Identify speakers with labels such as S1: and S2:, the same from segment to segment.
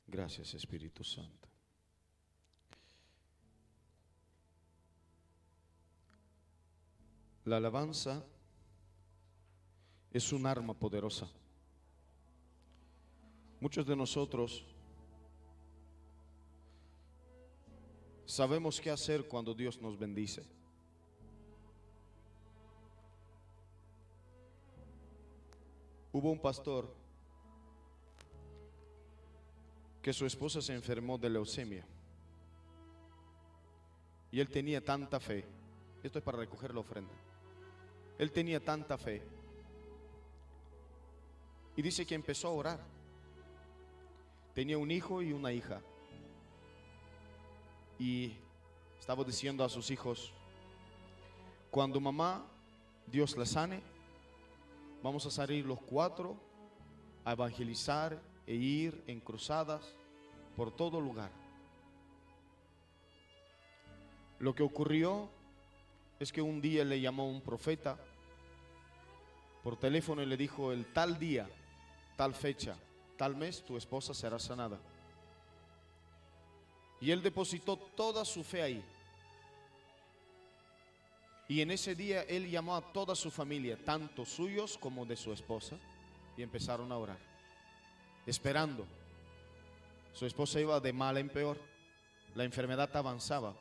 S1: Gracias, Espíritu Santo. La alabanza es un arma poderosa. Muchos de nosotros sabemos qué hacer cuando Dios nos bendice. Hubo un pastor que su esposa se enfermó de leucemia y él tenía tanta fe. Esto es para recoger la ofrenda. Él tenía tanta fe y dice que empezó a orar. Tenía un hijo y una hija y estaba diciendo a sus hijos: cuando mamá, Dios la sane, vamos a salir los cuatro a evangelizar e ir en cruzadas por todo lugar. Lo que ocurrió es que un día le llamó un profeta por teléfono y le dijo: el tal día, tal fecha, tal mes, tu esposa será sanada. Y él depositó toda su fe ahí. Y en ese día él llamó a toda su familia, tanto suyos como de su esposa, y empezaron a orar, esperando. Su esposa iba de mal en peor, la enfermedad avanzaba.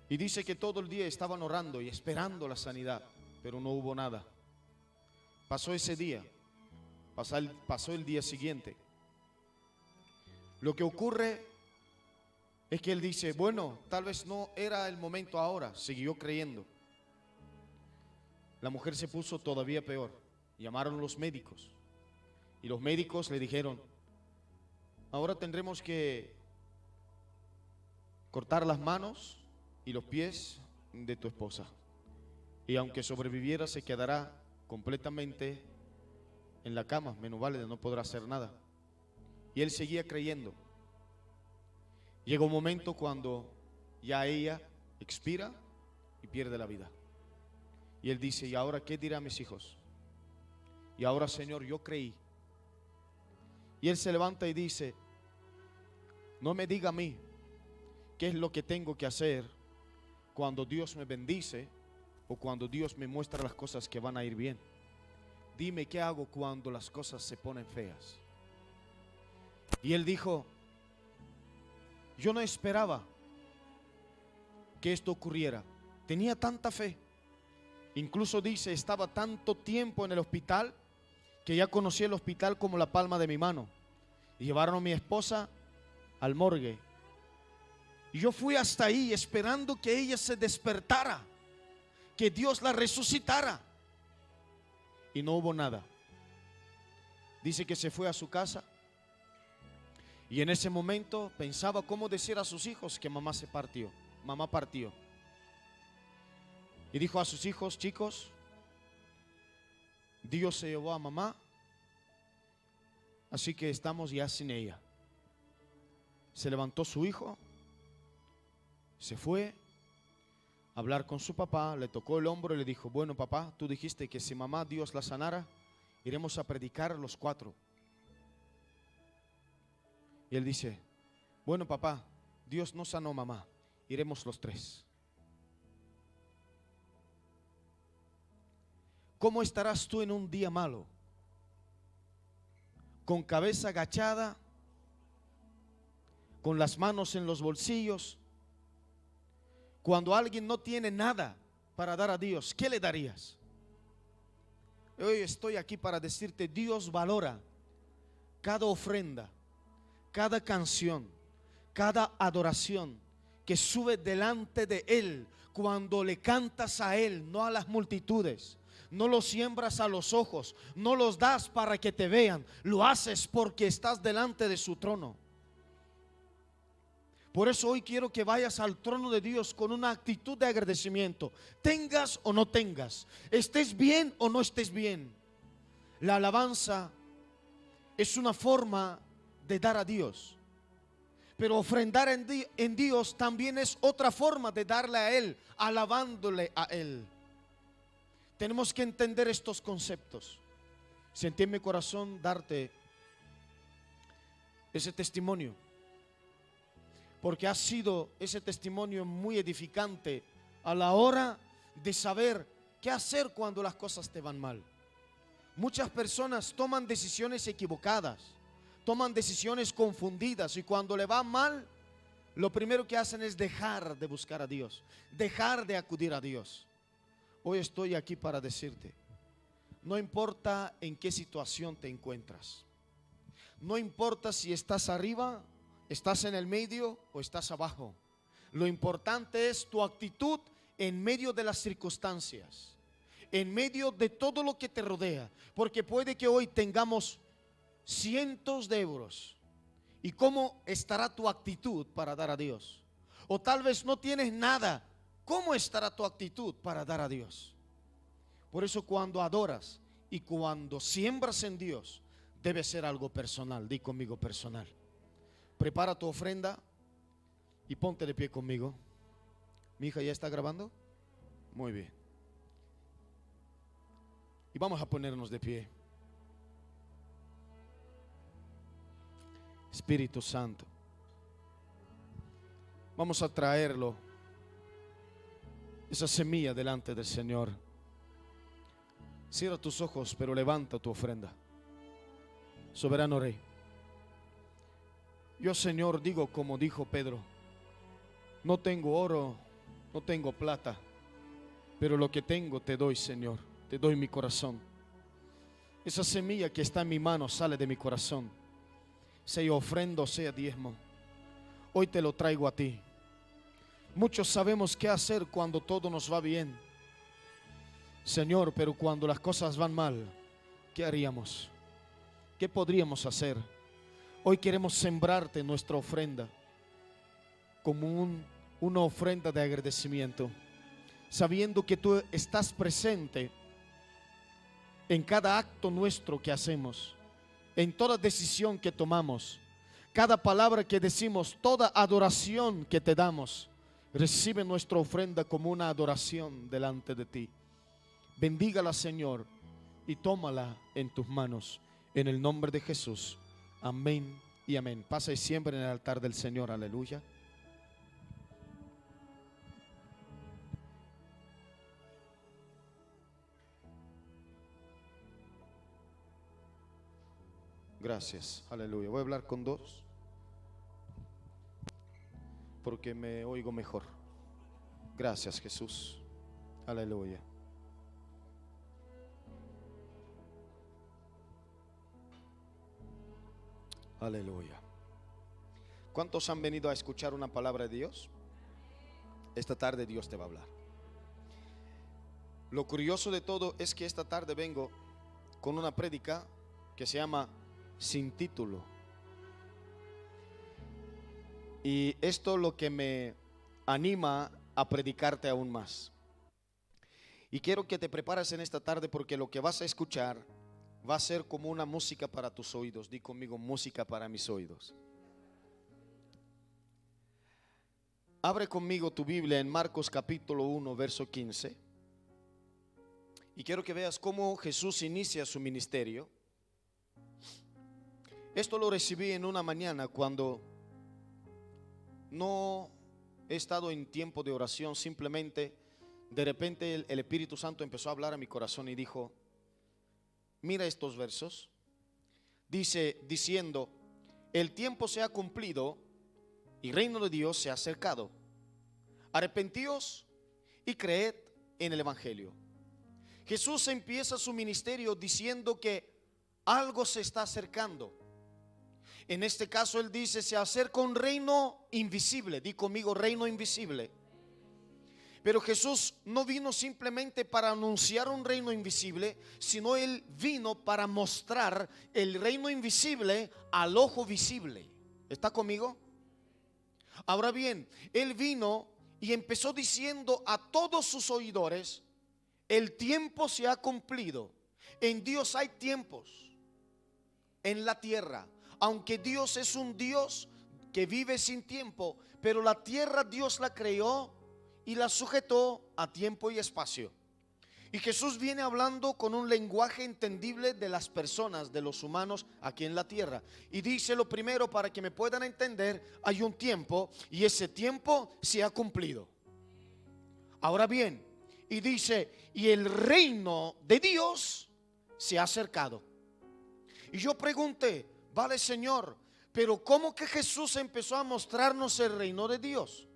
S1: Y dice que todo el día estaban orando y esperando la sanidad, pero no hubo nada. Pasó ese día, pasó el día siguiente. Lo que ocurre es que él dice: bueno, tal vez no era el momento ahora. Siguió creyendo. La mujer se puso todavía peor. Llamaron a los médicos y los médicos le dijeron: ahora tendremos que cortar las manos y los pies de tu esposa, y aunque sobreviviera se quedará completamente en la cama, menos vale, no podrá hacer nada. Y él seguía creyendo. Llega un momento cuando ya ella expira y pierde la vida. Y él dice: ¿y ahora qué dirán mis hijos? Y ahora, Señor, yo creí. Y él se levanta y dice: no me diga a mí qué es lo que tengo que hacer cuando Dios me bendice o cuando Dios me muestra las cosas que van a ir bien. Dime qué hago cuando las cosas se ponen feas. Y él dijo: yo no esperaba que esto ocurriera. Tenía tanta fe. Incluso dice, estaba tanto tiempo en el hospital que ya conocí el hospital como la palma de mi mano. Y llevaron a mi esposa al morgue. Y yo fui hasta ahí esperando que ella se despertara, que Dios la resucitara. Y no hubo nada. Dice que se fue a su casa. Y en ese momento pensaba cómo decir a sus hijos que mamá partió. Y dijo a sus hijos: chicos, Dios se llevó a mamá, así que estamos ya sin ella. Se levantó su hijo, se fue a hablar con su papá, le tocó el hombro y le dijo: bueno, papá, tú dijiste que si mamá Dios la sanara, iremos a predicar los cuatro. Y él dice: bueno, papá, Dios no sanó mamá, iremos los tres. ¿Cómo estarás tú en un día malo? Con cabeza agachada, con las manos en los bolsillos. Cuando alguien no tiene nada para dar a Dios, ¿qué le darías? Hoy estoy aquí para decirte: Dios valora cada ofrenda, cada canción, cada adoración que sube delante de Él. Cuando le cantas a Él, no a las multitudes. No lo siembras a los ojos, no los das para que te vean, lo haces porque estás delante de su trono. Por eso hoy quiero que vayas al trono de Dios con una actitud de agradecimiento. Tengas o no tengas, estés bien o no estés bien. La alabanza es una forma de dar a Dios, pero ofrendar en Dios también es otra forma de darle a Él, alabándole a Él. Tenemos que entender estos conceptos. Sentí en mi corazón darte ese testimonio, porque ha sido ese testimonio muy edificante a la hora de saber qué hacer cuando las cosas te van mal. Muchas personas toman decisiones equivocadas, toman decisiones confundidas, y cuando le va mal, lo primero que hacen es dejar de buscar a Dios, dejar de acudir a Dios. Hoy estoy aquí para decirte, no importa en qué situación te encuentras, no importa si estás arriba, estás en el medio o estás abajo, lo importante es tu actitud en medio de las circunstancias, en medio de todo lo que te rodea, porque puede que hoy tengamos cientos de euros. ¿Y cómo estará tu actitud para dar a Dios? O tal vez no tienes nada. ¿Cómo estará tu actitud para dar a Dios? Por eso cuando adoras y cuando siembras en Dios, debe ser algo personal. Di conmigo personal. Prepara tu ofrenda y ponte de pie conmigo. ¿Mi hija ya está grabando? Muy bien. Y vamos a ponernos de pie. Espíritu Santo, vamos a traerlo, esa semilla delante del Señor. Cierra tus ojos, pero levanta tu ofrenda. Soberano Rey, yo, Señor, digo como dijo Pedro: no tengo oro, no tengo plata, pero lo que tengo te doy, Señor. Te doy mi corazón. Esa semilla que está en mi mano sale de mi corazón, sea ofrenda o sea diezmo. Hoy te lo traigo a ti. Muchos sabemos qué hacer cuando todo nos va bien, Señor, pero cuando las cosas van mal, ¿qué haríamos? ¿Qué podríamos hacer? Hoy queremos sembrarte nuestra ofrenda como una ofrenda de agradecimiento, sabiendo que tú estás presente en cada acto nuestro que hacemos, en toda decisión que tomamos, cada palabra que decimos, toda adoración que te damos. Recibe nuestra ofrenda como una adoración delante de ti. Bendígala, Señor, y tómala en tus manos, en el nombre de Jesús. Amén y amén. Pasa siempre en el altar del Señor. Aleluya. Gracias, aleluya. Voy a hablar con dos porque me oigo mejor. Gracias, Jesús. Aleluya. Aleluya. ¿Cuántos han venido a escuchar una palabra de Dios? Esta tarde Dios te va a hablar. Lo curioso de todo es que esta tarde vengo con una prédica que se llama Sin título. Y esto lo que me anima a predicarte aún más. Y quiero que te prepares en esta tarde, porque lo que vas a escuchar va a ser como una música para tus oídos. Di conmigo: música para mis oídos. Abre conmigo tu Biblia en Marcos capítulo 1, verso 15. Y quiero que veas cómo Jesús inicia su ministerio. Esto lo recibí en una mañana cuando no he estado en tiempo de oración. Simplemente de repente el Espíritu Santo empezó a hablar a mi corazón y dijo: mira estos versos. Dice, diciendo: el tiempo se ha cumplido y el reino de Dios se ha acercado. Arrepentíos y creed en el Evangelio. Jesús empieza su ministerio diciendo que algo se está acercando. En este caso Él dice: se acerca un reino invisible. Di conmigo: reino invisible. Pero Jesús no vino simplemente para anunciar un reino invisible, sino Él vino para mostrar el reino invisible al ojo visible. ¿Está conmigo? Ahora bien, Él vino y empezó diciendo a todos sus oidores: el tiempo se ha cumplido. En Dios hay tiempos en la tierra. Aunque Dios es un Dios que vive sin tiempo, pero la tierra Dios la creó y la sujetó a tiempo y espacio. Y Jesús viene hablando con un lenguaje entendible de las personas, de los humanos aquí en la tierra. Y dice lo primero, para que me puedan entender, hay un tiempo y ese tiempo se ha cumplido. Ahora bien, y dice, y el reino de Dios se ha acercado. Y yo pregunté, vale Señor, pero ¿cómo que Jesús empezó a mostrarnos el reino de Dios?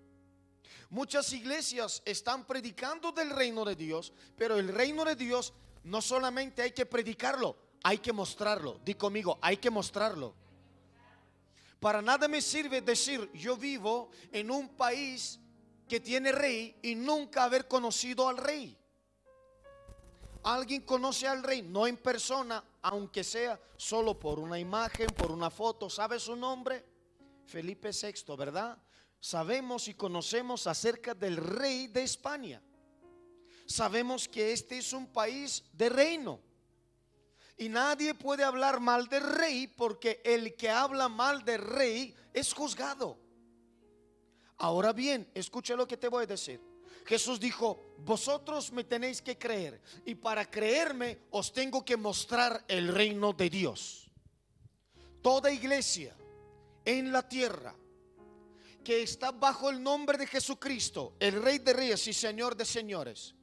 S1: Muchas iglesias están predicando del reino de Dios, pero el reino de Dios no solamente hay que predicarlo, hay que mostrarlo. Di conmigo, hay que mostrarlo. Para nada me sirve decir, yo vivo en un país que tiene rey y nunca haber conocido al rey. Alguien conoce al rey, no en persona, aunque sea solo por una imagen, por una foto. ¿Sabe su nombre? Felipe VI, ¿verdad? Sabemos y conocemos acerca del rey de España. Sabemos que este es un país de reino. Y nadie puede hablar mal del rey, porque el que habla mal del rey es juzgado. Ahora bien, escucha lo que te voy a decir. Jesús dijo, vosotros me tenéis que creer, y para creerme os tengo que mostrar el reino de Dios. Toda iglesia en la tierra que está bajo el nombre de Jesucristo, el Rey de Reyes y Señor de Señores,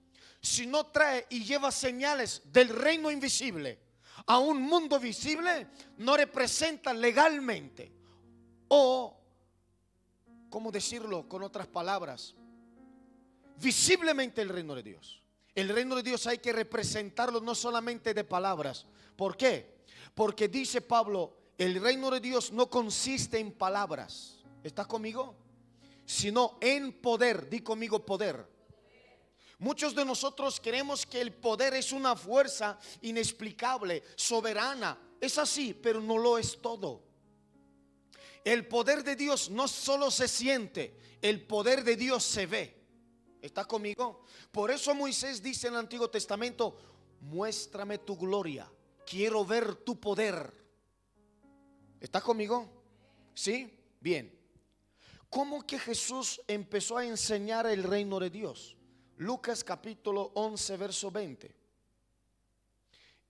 S1: si no trae y lleva señales del reino invisible a un mundo visible, no representa legalmente, o, ¿cómo decirlo con otras palabras? Visiblemente el reino de Dios. El reino de Dios hay que representarlo no solamente de palabras. ¿Por qué? Porque dice Pablo, el reino de Dios no consiste en palabras. ¿Estás conmigo? Sino en poder. Di conmigo, poder. Muchos de nosotros creemos que el poder es una fuerza inexplicable, soberana. Es así, pero no lo es todo. El poder de Dios no solo se siente, el poder de Dios se ve. ¿Estás conmigo? Por eso Moisés dice en el Antiguo Testamento, muéstrame tu gloria, quiero ver tu poder. ¿Estás conmigo? ¿Sí? Bien. ¿Cómo que Jesús empezó a enseñar el reino de Dios? Lucas capítulo 11 verso 20.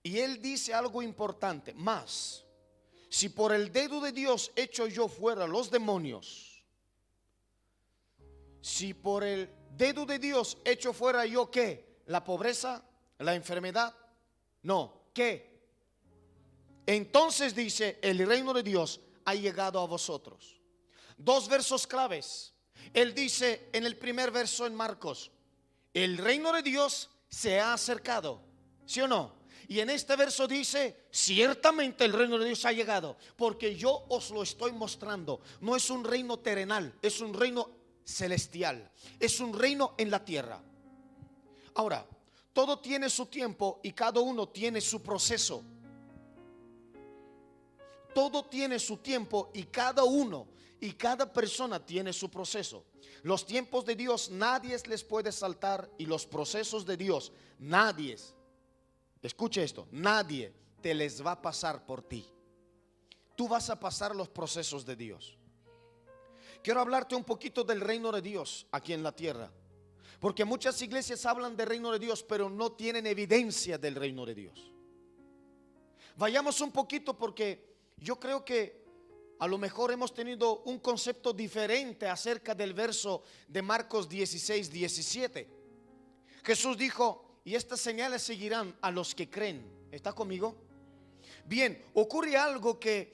S1: Y él dice algo importante. Más, si por el dedo de Dios echo yo fuera los demonios, si por el dedo de Dios echo fuera yo, ¿qué? ¿La pobreza? ¿La enfermedad? No, ¿qué? Entonces dice, el reino de Dios ha llegado a vosotros. Dos versos claves. Él dice en el primer verso en Marcos, el reino de Dios se ha acercado. ¿Sí o no? Y en este verso dice, ciertamente el reino de Dios ha llegado, porque yo os lo estoy mostrando. No es un reino terrenal, es un reino celestial, es un reino en la tierra. Ahora, todo tiene su tiempo y cada uno tiene su proceso. Todo tiene su tiempo y cada uno y cada persona tiene su proceso. Los tiempos de Dios nadie les puede saltar, y los procesos de Dios nadie, escuche esto, nadie te les va a pasar por ti. Tú vas a pasar los procesos de Dios. Quiero hablarte un poquito del reino de Dios aquí en la tierra, porque muchas iglesias hablan del reino de Dios, pero no tienen evidencia del reino de Dios. Vayamos un poquito, porque yo creo que a lo mejor hemos tenido un concepto diferente acerca del verso de Marcos 16, 17. Jesús dijo, y estas señales seguirán a los que creen. ¿Está conmigo? Bien, ocurre algo, que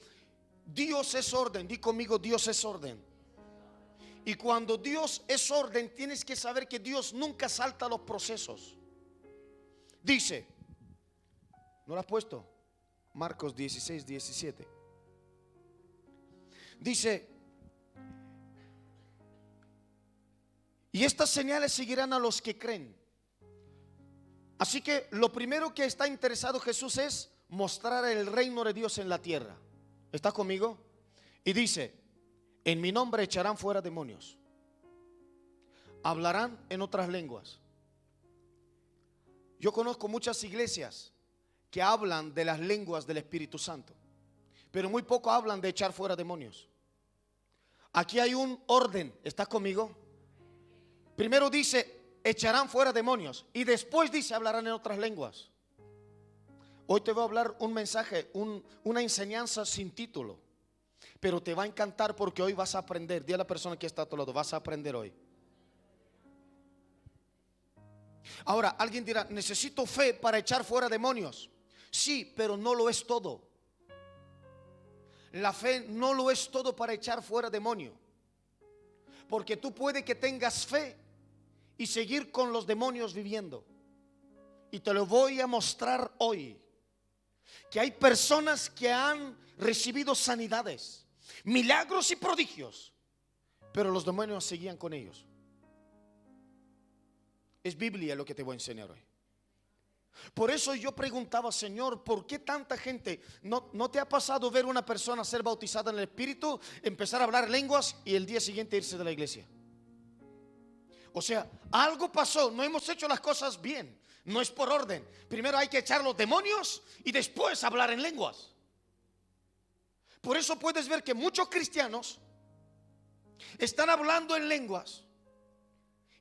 S1: Dios es orden. Di conmigo, Dios es orden. Y cuando Dios es orden, tienes que saber que Dios nunca salta los procesos. Dice, ¿no lo has puesto? Marcos 16, 17. Dice, y estas señales seguirán a los que creen. Así que lo primero que está interesado Jesús es mostrar el reino de Dios en la tierra. ¿Está conmigo? Y dice, en mi nombre echarán fuera demonios, hablarán en otras lenguas. Yo conozco muchas iglesias que hablan de las lenguas del Espíritu Santo, pero muy poco hablan de echar fuera demonios. Aquí hay un orden. ¿Estás conmigo? Primero dice, echarán fuera demonios. Y después dice, hablarán en otras lenguas. Hoy te voy a hablar un mensaje, una enseñanza sin título. Pero te va a encantar porque hoy vas a aprender. Dile a la persona que está a tu lado, vas a aprender hoy. Ahora, alguien dirá, necesito fe para echar fuera demonios. Sí, pero no lo es todo. La fe no lo es todo para echar fuera demonios. Porque tú puede que tengas fe y seguir con los demonios viviendo. Y te lo voy a mostrar hoy. Que hay personas que han recibido sanidades, milagros y prodigios, pero los demonios seguían con ellos. Es Biblia lo que te voy a enseñar hoy. Por eso yo preguntaba, Señor, ¿por qué tanta gente? ¿No te ha pasado ver una persona ser bautizada en el Espíritu, empezar a hablar lenguas y el día siguiente irse de la iglesia? O sea, algo pasó, no hemos hecho las cosas bien. No es por orden. Primero hay que echar los demonios y después hablar en lenguas. Por eso puedes ver que muchos cristianos están hablando en lenguas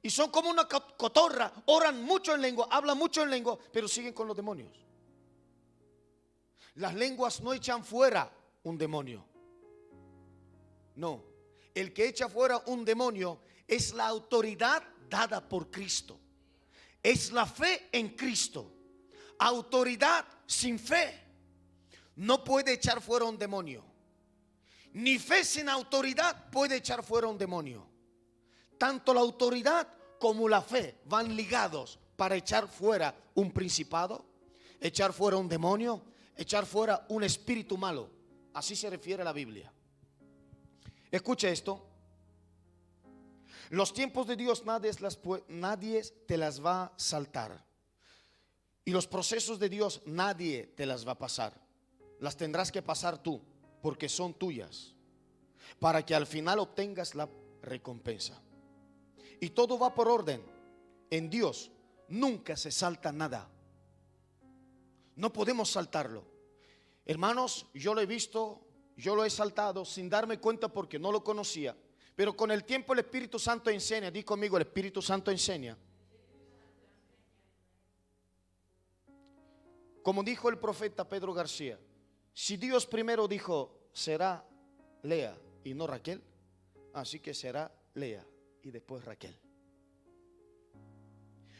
S1: y son como una cotorra, oran mucho en lengua, hablan mucho en lengua, pero siguen con los demonios. Las lenguas no echan fuera un demonio. No, el que echa fuera un demonio es la autoridad dada por Cristo. Es la fe en Cristo. Autoridad sin fe no puede echar fuera un demonio. Ni fe sin autoridad puede echar fuera un demonio. Tanto la autoridad como la fe van ligados para echar fuera un principado, echar fuera un demonio, echar fuera un espíritu malo. Así se refiere a la Biblia. Escucha esto. Los tiempos de Dios nadie te las va a saltar. Y los procesos de Dios nadie te las va a pasar. Las tendrás que pasar tú, porque son tuyas, para que al final obtengas la recompensa. Y todo va por orden. En Dios nunca se salta nada. No podemos saltarlo. Hermanos, yo lo he visto, yo lo he saltado sin darme cuenta porque no lo conocía. Pero con el tiempo el Espíritu Santo enseña. Di conmigo, el Espíritu Santo enseña. Como dijo el profeta Pedro García, si Dios primero dijo será Lea y no Raquel, así que será Lea y después Raquel.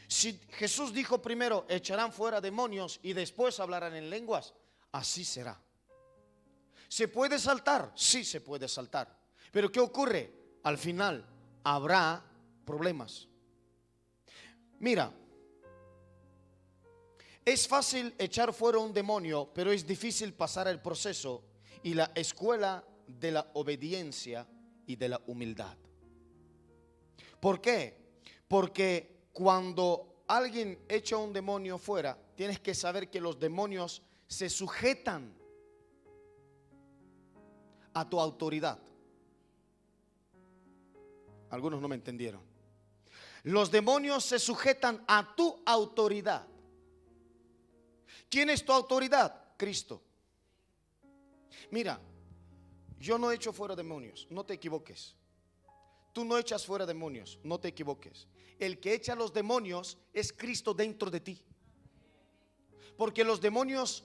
S1: Si Jesús dijo primero echarán fuera demonios y después hablarán en lenguas, así será. ¿Se puede saltar? Sí, se puede saltar. Pero ¿qué ocurre? Al final habrá problemas. Mira, es fácil echar fuera un demonio, pero es difícil pasar el proceso y la escuela de la obediencia y de la humildad. ¿Por qué? Porque cuando alguien echa un demonio fuera, tienes que saber que los demonios se sujetan a tu autoridad. Algunos no me entendieron. Los demonios se sujetan a tu autoridad. ¿Quién es tu autoridad? Cristo. Mira, yo no echo fuera demonios, no te equivoques. Tú no echas fuera demonios, no te equivoques. El que echa los demonios es Cristo dentro de ti. Porque los demonios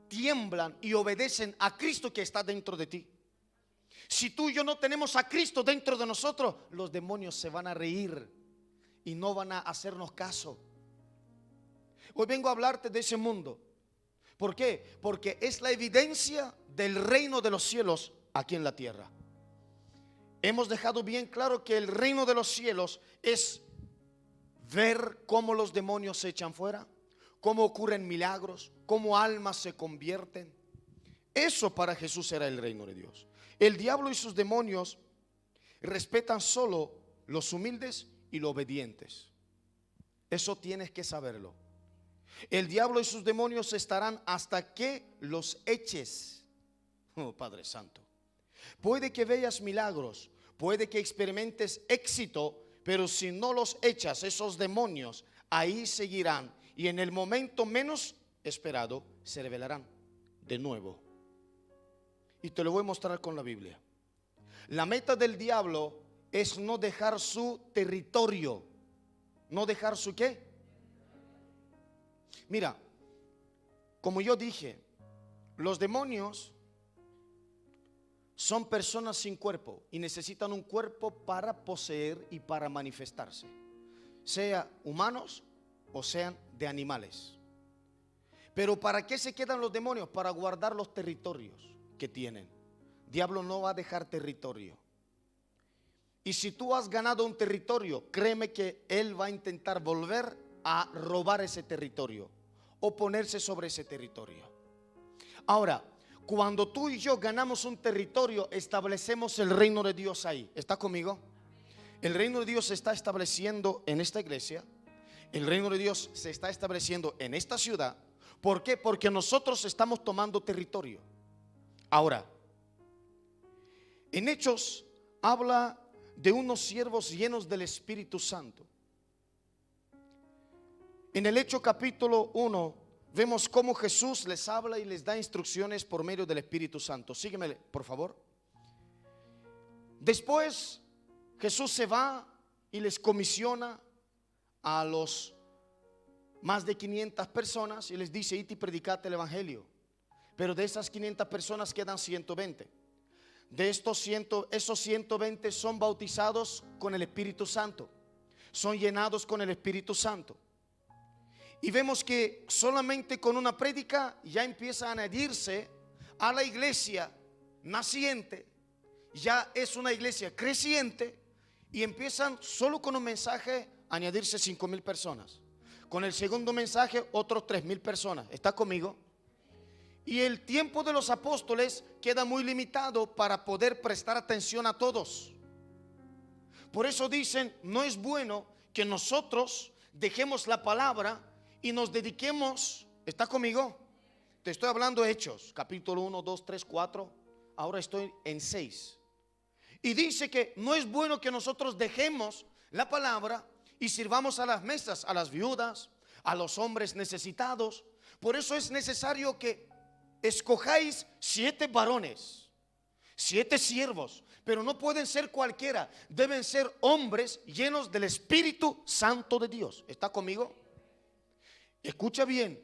S1: tiemblan y obedecen a Cristo que está dentro de ti. Si tú y yo no tenemos a Cristo dentro de nosotros, los demonios se van a reír y no van a hacernos caso. Hoy vengo a hablarte de ese mundo. ¿Por qué? Porque es la evidencia del reino de los cielos aquí en la tierra. Hemos dejado bien claro que el reino de los cielos es ver cómo los demonios se echan fuera, cómo ocurren milagros, cómo almas se convierten. Eso para Jesús era el reino de Dios. El diablo y sus demonios respetan solo los humildes y los obedientes. Eso tienes que saberlo. El diablo y sus demonios estarán hasta que los eches. Oh, Padre Santo. Puede que veas milagros, puede que experimentes éxito, pero si no los echas, esos demonios ahí seguirán y en el momento menos esperado se revelarán de nuevo. Y te lo voy a mostrar con la Biblia. La meta del diablo es no dejar su territorio. No dejar su qué. Mira, como yo dije, los demonios son personas sin cuerpo y necesitan un cuerpo para poseer y para manifestarse, sea humanos o sean de animales. Pero ¿para qué se quedan los demonios? Para guardar los territorios que tienen. Diablo no va a dejar territorio. Y si tú has ganado un territorio, créeme que él va a intentar volver a robar ese territorio o ponerse sobre ese territorio. Ahora, cuando tú y yo ganamos un territorio, establecemos el reino de Dios ahí. ¿Está conmigo? El reino de Dios se está estableciendo en esta iglesia. El reino de Dios se está estableciendo en esta ciudad. ¿Por qué? Porque nosotros estamos tomando territorio. Ahora, en Hechos habla de unos siervos llenos del Espíritu Santo. En el Hecho capítulo 1 vemos cómo Jesús les habla y les da instrucciones por medio del Espíritu Santo. Sígueme, por favor. Después Jesús se va y les comisiona a los más de 500 personas y les dice: id y predicad el evangelio. Pero de esas 500 personas quedan 120. De esos 120 son bautizados con el Espíritu Santo, son llenados con el Espíritu Santo. Y vemos que solamente con una prédica ya empieza a añadirse a la iglesia naciente. Ya es una iglesia creciente y empiezan solo con un mensaje a añadirse 5,000 personas. Con el segundo mensaje otros 3,000 personas. ¿Está conmigo? Y el tiempo de los apóstoles queda muy limitado para poder prestar atención a todos. Por eso dicen: no es bueno que nosotros dejemos la palabra y nos dediquemos. ¿Está conmigo? Te estoy hablando de Hechos, capítulo 1, 2, 3, 4. Ahora estoy en 6. Y dice que no es bueno que nosotros dejemos la palabra y sirvamos a las mesas, a las viudas, a los hombres necesitados. Por eso es necesario que escojáis 7 varones, 7 siervos, pero no pueden ser cualquiera, deben ser hombres llenos del Espíritu Santo de Dios. ¿Está conmigo? Escucha bien,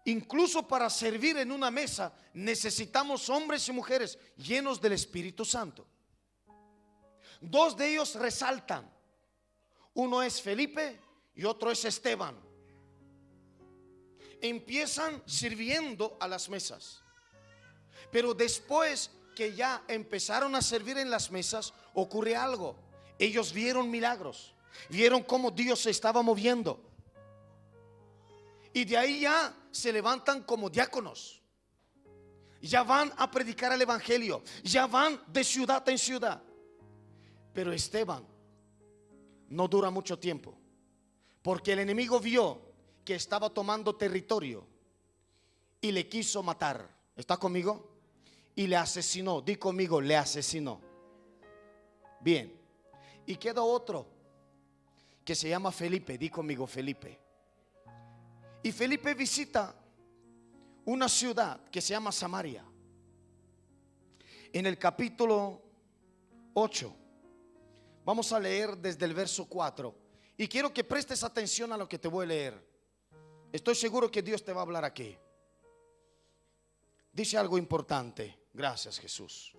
S1: incluso para servir en una mesa necesitamos hombres y mujeres llenos del Espíritu Santo. 2 de ellos resaltan. Uno es Felipe y otro es Esteban. Empiezan sirviendo a las mesas. Pero después que ya empezaron a servir en las mesas, ocurre algo. Ellos vieron milagros, vieron cómo Dios se estaba moviendo. Y de ahí ya se levantan como diáconos. Ya van a predicar el evangelio, ya van de ciudad en ciudad. Pero Esteban no dura mucho tiempo, porque el enemigo vio que estaba tomando territorio y le quiso matar. ¿Está conmigo? Y le asesinó. Di conmigo: le asesinó. Bien. Y queda otro que se llama Felipe. Di conmigo: Felipe. Y Felipe visita una ciudad que se llama Samaria. En el capítulo 8 vamos a leer desde el verso 4. Y quiero que prestes atención a lo que te voy a leer. Estoy seguro que Dios te va a hablar aquí. Dice algo importante. Gracias, Jesús.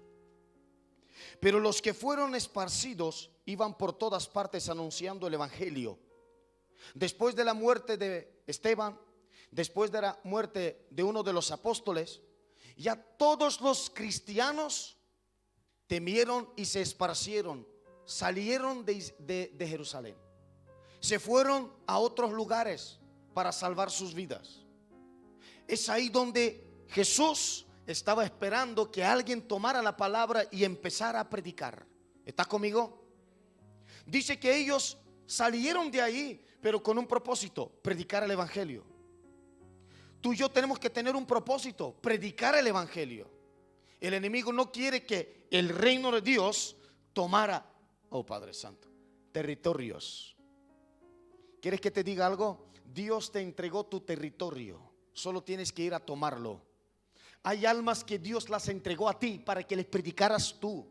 S1: Pero los que fueron esparcidos iban por todas partes anunciando el evangelio. Después de la muerte de Esteban, después de la muerte de uno de los apóstoles, ya todos los cristianos temieron y se esparcieron. Salieron de Jerusalén. Se fueron a otros lugares para salvar sus vidas. Es ahí donde Jesús estaba esperando que alguien tomara la palabra y empezara a predicar. ¿Está conmigo? Dice que ellos salieron de ahí, pero con un propósito: predicar el evangelio. Tú y yo tenemos que tener un propósito: predicar el evangelio. El enemigo no quiere que el reino de Dios tomara, oh Padre Santo, territorios. ¿Quieres que te diga algo? Dios te entregó tu territorio, solo tienes que ir a tomarlo. Hay almas que Dios las entregó a ti para que les predicaras tú.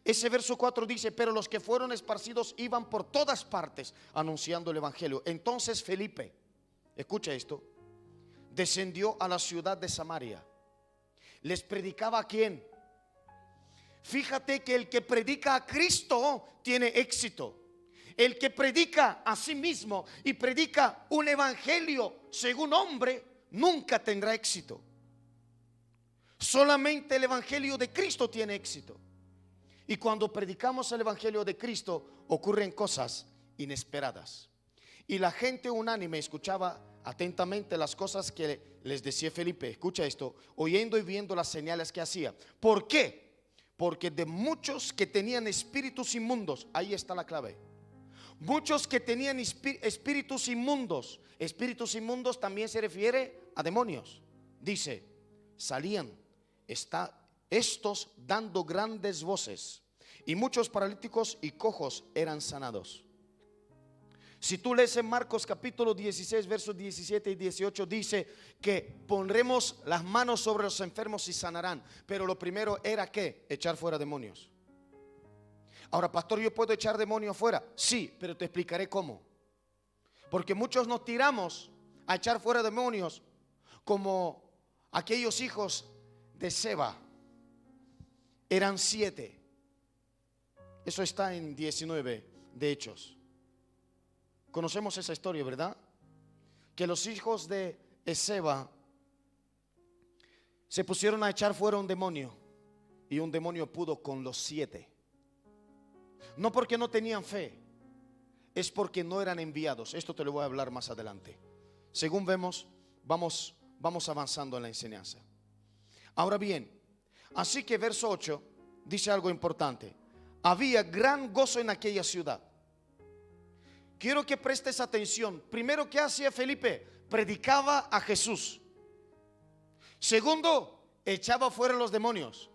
S1: Ese verso 4 dice: pero los que fueron esparcidos iban por todas partes anunciando el evangelio. Entonces Felipe, escucha esto, descendió a la ciudad de Samaria. ¿Les predicaba a quién? Fíjate que el que predica a Cristo tiene éxito. El que predica a sí mismo y predica un evangelio según hombre nunca tendrá éxito. Solamente el evangelio de Cristo tiene éxito. Y cuando predicamos el evangelio de Cristo ocurren cosas inesperadas. Y la gente unánime escuchaba atentamente las cosas que les decía Felipe. Escucha esto, oyendo y viendo las señales que hacía. ¿Por qué? Porque de muchos que tenían espíritus inmundos, ahí está la clave. Muchos que tenían espíritus inmundos también se refiere a demonios. Dice, salían estos dando grandes voces, y muchos paralíticos y cojos eran sanados. Si tú lees en Marcos capítulo 16 versos 17 y 18, dice que pondremos las manos sobre los enfermos y sanarán. Pero lo primero era ¿qué? Echar fuera demonios. Ahora, pastor, ¿yo puedo echar demonios fuera? Sí, pero te explicaré cómo. Porque muchos nos tiramos a echar fuera demonios como aquellos hijos de Seba. Eran 7. Eso está en 19 de Hechos. Conocemos esa historia, ¿verdad? Que los hijos de Seba se pusieron a echar fuera un demonio, y un demonio pudo con los 7. No porque no tenían fe, es porque no eran enviados. Esto te lo voy a hablar más adelante. Según vemos, vamos avanzando en la enseñanza. Ahora bien, así que verso 8 dice algo importante. Había gran gozo en aquella ciudad. Quiero que prestes atención. Primero, ¿qué hacía Felipe? Predicaba a Jesús. Segundo, echaba fuera los demonios.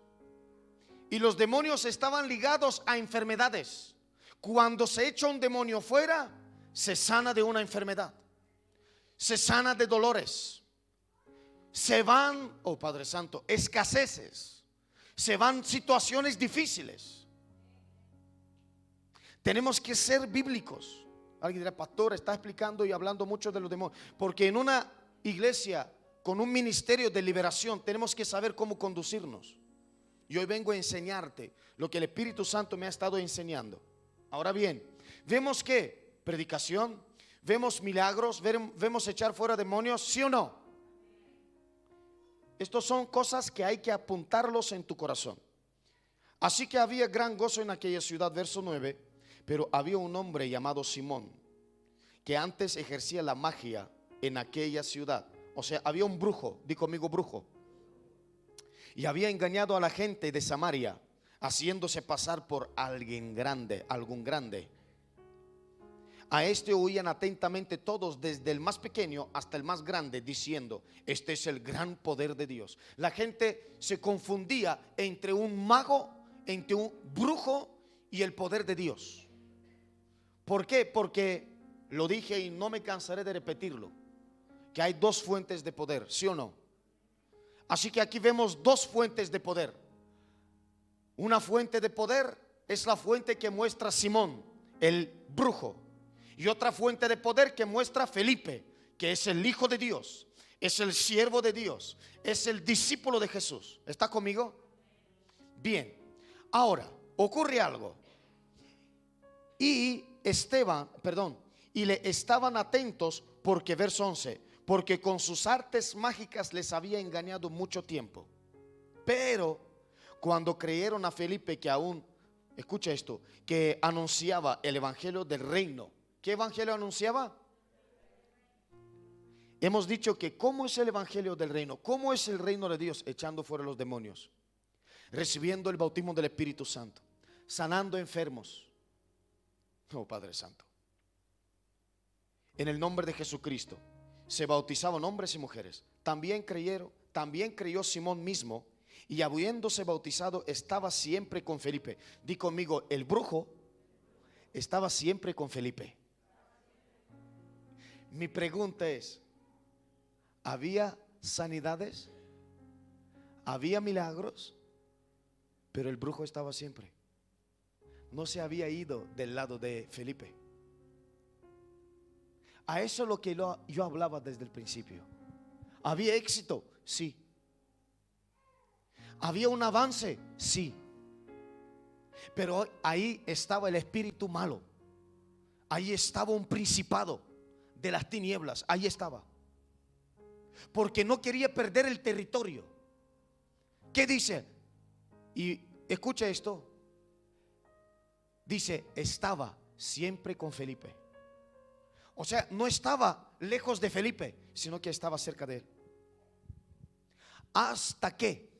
S1: Y los demonios estaban ligados a enfermedades. Cuando se echa un demonio fuera, se sana de una enfermedad, se sana de dolores, se van, oh Padre Santo, escaseces, se van situaciones difíciles. Tenemos que ser bíblicos. Alguien dirá, pastor, está explicando y hablando mucho de los demonios. Porque en una iglesia con un ministerio de liberación tenemos que saber cómo conducirnos. Y hoy vengo a enseñarte lo que el Espíritu Santo me ha estado enseñando. Ahora bien, vemos que predicación, vemos milagros, vemos echar fuera demonios, ¿sí o no? Estas son cosas que hay que apuntarlos en tu corazón. Así que había gran gozo en aquella ciudad, verso 9. Pero había un hombre llamado Simón, que antes ejercía la magia en aquella ciudad. O sea, había un brujo, di conmigo brujo. Y había engañado a la gente de Samaria, haciéndose pasar por alguien grande, algún grande. A este oían atentamente todos, desde el más pequeño hasta el más grande, diciendo, este es el gran poder de Dios. La gente se confundía entre un mago, entre un brujo y el poder de Dios. ¿Por qué? Porque lo dije y no me cansaré de repetirlo, que hay dos fuentes de poder, ¿sí o no? Así que aquí vemos dos fuentes de poder. Una fuente de poder es la fuente que muestra Simón, el brujo. Y otra fuente de poder que muestra Felipe, que es el Hijo de Dios, es el siervo de Dios, es el discípulo de Jesús. ¿Está conmigo? Bien, ahora ocurre algo. Y le estaban atentos porque, verso 11, porque con sus artes mágicas les había engañado mucho tiempo. Pero cuando creyeron a Felipe, que aún, escucha esto, que anunciaba el evangelio del reino. ¿Qué evangelio anunciaba? Hemos dicho que ¿cómo es el evangelio del reino? ¿Cómo es el reino de Dios? Echando fuera los demonios, recibiendo el bautismo del Espíritu Santo, sanando enfermos. Oh Padre Santo, en el nombre de Jesucristo se bautizaban hombres y mujeres. También creyó Simón mismo, y habiéndose bautizado estaba siempre con Felipe. Di conmigo, el brujo estaba siempre con Felipe. Mi pregunta es, ¿había sanidades? ¿Había milagros? Pero el brujo estaba siempre. no se había ido del lado de Felipe. A eso es lo que yo hablaba desde el principio. ¿Había éxito? Sí. ¿Había un avance? Sí. Pero ahí estaba el espíritu malo. Ahí estaba un principado de las tinieblas. Ahí estaba. Porque no quería perder el territorio. ¿Qué dice? Y escucha esto. Dice, estaba siempre con Felipe. O sea, no estaba lejos de Felipe, sino que estaba cerca de él. Hasta que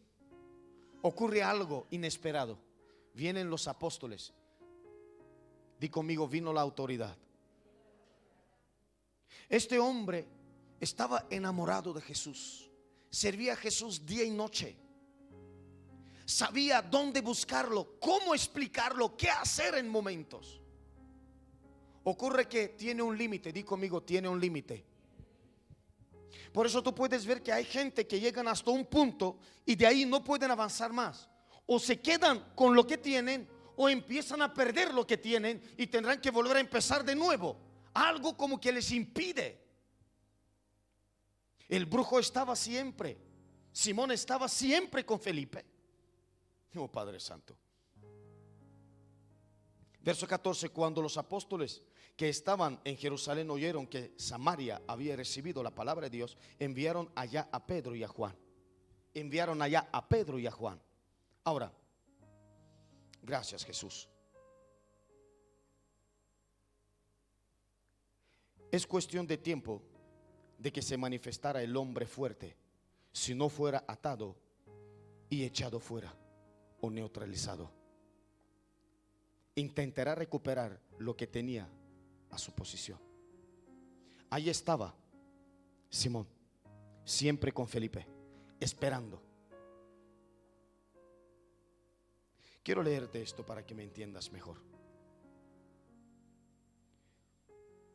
S1: ocurre algo inesperado. Vienen los apóstoles. Di conmigo, vino la autoridad. Este hombre estaba enamorado de Jesús. Servía a Jesús día y noche. Sabía dónde buscarlo, cómo explicarlo, qué hacer en momentos. Ocurre que tiene un límite. Di conmigo, tiene un límite. Por eso tú puedes ver que hay gente que llegan hasta un punto y de ahí no pueden avanzar más. O se quedan con lo que tienen, o empiezan a perder lo que tienen y tendrán que volver a empezar de nuevo. Algo como que les impide. El brujo estaba siempre. Simón estaba siempre con Felipe. Oh, Padre Santo. Verso 14. Cuando los apóstoles que estaban en Jerusalén oyeron que Samaria había recibido la palabra de Dios, enviaron allá a Pedro y a Juan. Enviaron allá a Pedro y a Juan. Ahora, gracias Jesús. Es cuestión de tiempo de que se manifestara el hombre fuerte, si no fuera atado y echado fuera o neutralizado. Intentará recuperar lo que tenía a su posición. Ahí estaba Simón, siempre con Felipe, esperando. Quiero leerte esto para que me entiendas mejor.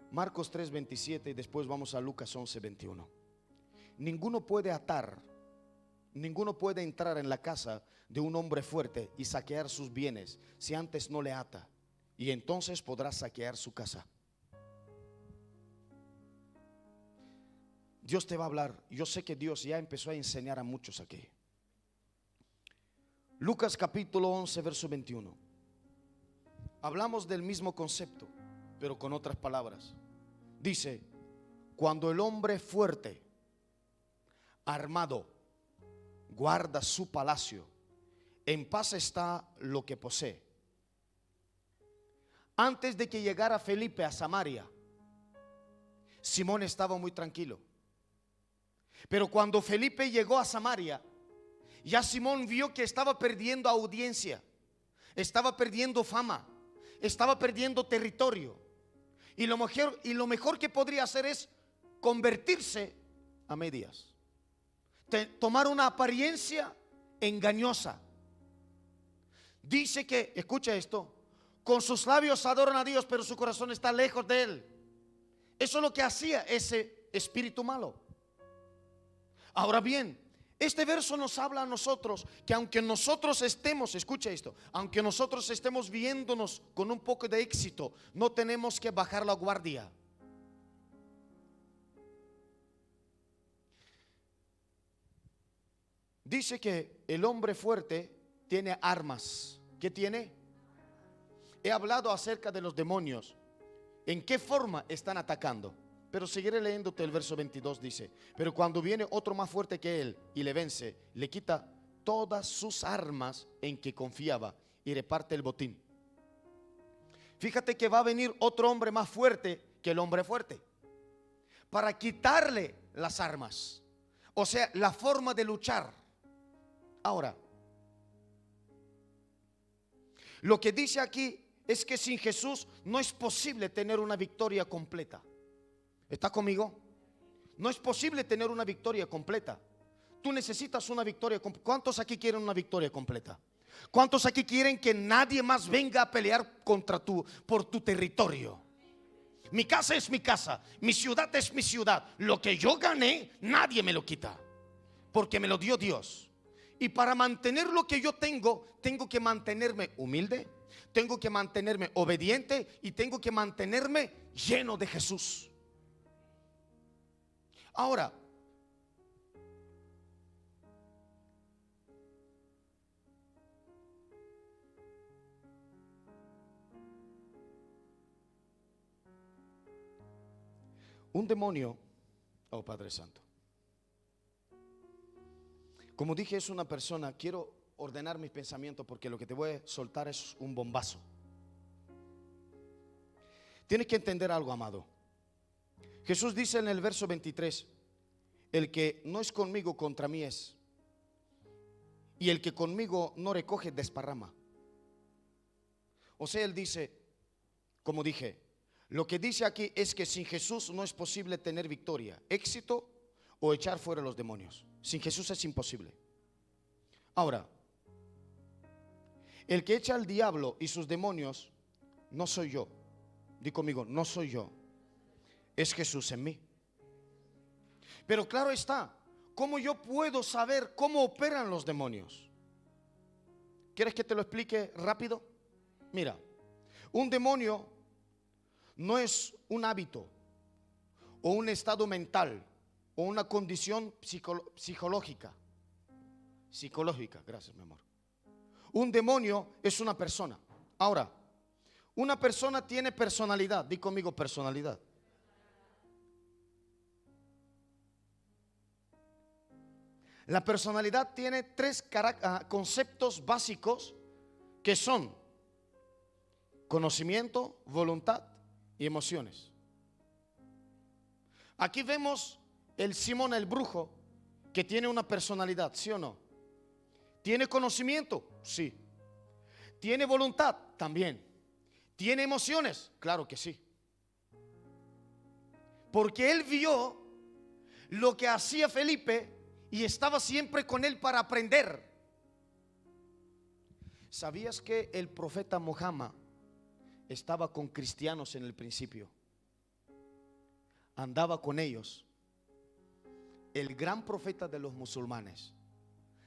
S1: Marcos 3:27 y después vamos a Lucas 11:21. Ninguno puede atar, ninguno puede entrar en la casa de un hombre fuerte y saquear sus bienes si antes no le ata, y entonces podrá saquear su casa. Dios te va a hablar. Yo sé que Dios ya empezó a enseñar a muchos aquí. Lucas capítulo 11 verso 21. Hablamos del mismo concepto, pero con otras palabras. Dice, cuando el hombre fuerte, armado, guarda su palacio, en paz está lo que posee. Antes de que llegara Felipe a Samaria, Simón estaba muy tranquilo. Pero cuando Felipe llegó a Samaria, ya Simón vio que estaba perdiendo audiencia, estaba perdiendo fama, estaba perdiendo territorio. Y lo mejor que podría hacer es convertirse a medias, tomar una apariencia engañosa. Dice que, escucha esto, con sus labios adoran a Dios, pero su corazón está lejos de Él. Eso es lo que hacía ese espíritu malo. Ahora bien, este verso nos habla a nosotros que aunque nosotros estemos, escucha esto, aunque nosotros estemos viéndonos con un poco de éxito, no tenemos que bajar la guardia. Dice que el hombre fuerte tiene armas. ¿Qué tiene? He hablado acerca de los demonios. ¿En qué forma están atacando? Pero seguiré leyéndote el verso 22. Dice, pero cuando viene otro más fuerte que él y le vence, le quita todas sus armas en que confiaba y reparte el botín. Fíjate que va a venir otro hombre más fuerte que el hombre fuerte para quitarle las armas, o sea, la forma de luchar. Ahora, lo que dice aquí es que sin Jesús no es posible tener una victoria completa. ¿Está conmigo? No es posible tener una victoria completa. Tú necesitas una victoria completa. ¿Cuántos aquí quieren una victoria completa? ¿Cuántos aquí quieren que nadie más venga a pelear por tu territorio? Mi casa es mi casa, mi ciudad es mi ciudad. Lo que yo gané, nadie me lo quita, porque me lo dio Dios. Y para mantener lo que yo tengo, tengo que mantenerme humilde, Tengo que mantenerme obediente y tengo que mantenerme lleno de Jesús. Ahora, un demonio, oh Padre Santo, como dije, es una persona. Quiero ordenar mis pensamientos porque lo que te voy a soltar es un bombazo. Tienes que entender algo, amado. Jesús dice en el verso 23: el que no es conmigo, contra mí es, y el que conmigo no recoge, desparrama. O sea, él dice, como dije, lo que dice aquí es que sin Jesús no es posible tener victoria, éxito o echar fuera los demonios. Sin Jesús es imposible. Ahora, el que echa al diablo y sus demonios no soy yo. Di conmigo, no soy yo. Es Jesús en mí. Pero claro está, ¿cómo yo puedo saber cómo operan los demonios? ¿Quieres que te lo explique rápido? Mira, un demonio no es un hábito o un estado mental o una condición psicológica. Gracias, mi amor. Un demonio es una persona. Ahora, una persona tiene personalidad. Di conmigo, personalidad. La personalidad tiene tres conceptos básicos que son conocimiento, voluntad y emociones. Aquí vemos el Simón el brujo, que tiene una personalidad, ¿sí o no? ¿Tiene conocimiento? Sí. ¿Tiene voluntad? También. ¿Tiene emociones? Claro que sí. Porque él vio lo que hacía Felipe y estaba siempre con él para aprender. ¿Sabías que el profeta Muhammad estaba con cristianos en el principio? Andaba con ellos. El gran profeta de los musulmanes